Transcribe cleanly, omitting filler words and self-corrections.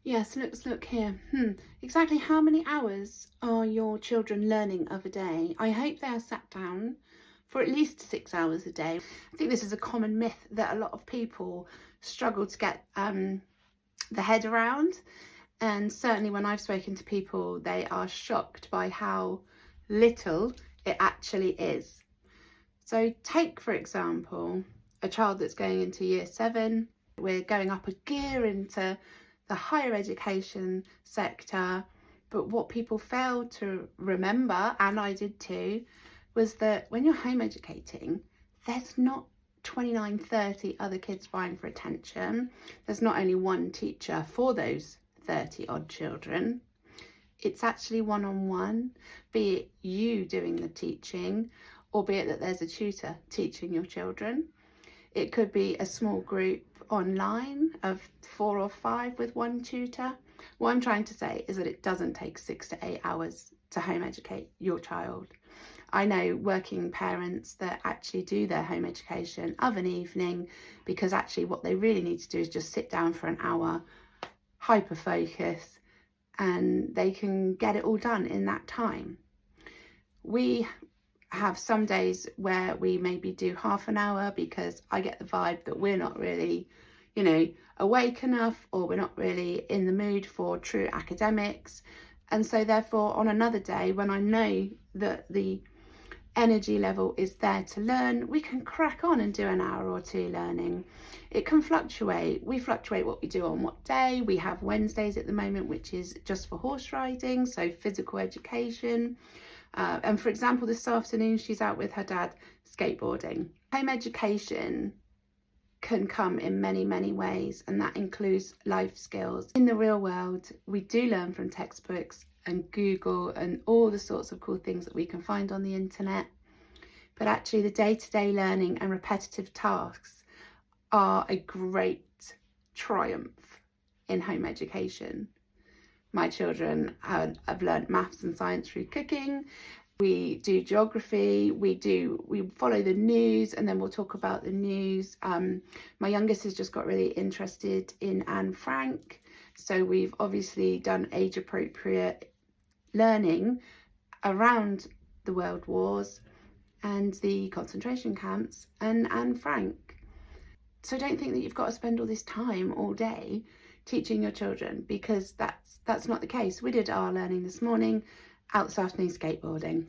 Yes, let's look here. Exactly how many hours are your children learning of a day? I hope they are sat down for at least 6 hours a day. I think this is a common myth that a lot of people struggle to get the head around. And certainly when I've spoken to people, they are shocked by how little it actually is. So take, for example, a child that's going into year 7. We're going up a gear into the higher education sector. But what people fail to remember, and I did too, was that when you're home educating, there's not 29, 30 other kids vying for attention. There's not only one teacher for those 30 odd children. It's actually one-on-one, be it you doing the teaching, or be it that there's a tutor teaching your children. It could be a small group online of 4 or 5 with one tutor. What I'm trying to say is that it doesn't take 6 to 8 hours to home educate your child. I know working parents that actually do their home education of an evening because actually what they really need to do is just sit down for an hour, hyper focus, and they can get it all done in that time. We have some days where we maybe do half an hour because I get the vibe that we're not really, awake enough, or we're not really in the mood for true academics. And so therefore on another day when I know that the energy level is there to learn, we can crack on and do an hour or two learning. It can fluctuate. We fluctuate what we do on what day. We have Wednesdays at the moment, which is just for horse riding, so physical education. And for example, this afternoon, she's out with her dad skateboarding. Home education can come in many, many ways, and that includes life skills. In the real world, we do learn from textbooks and Google and all the sorts of cool things that we can find on the internet. But actually the day-to-day learning and repetitive tasks are a great triumph in home education. My children have learned maths and science through cooking. We do geography, we follow the news, and then we'll talk about the news. My youngest has just got really interested in Anne Frank. So we've obviously done age appropriate learning around the world wars and the concentration camps and Anne Frank. So don't think that you've got to spend all this time all day teaching your children, because that's not the case. We did our learning this morning, out this afternoon skateboarding.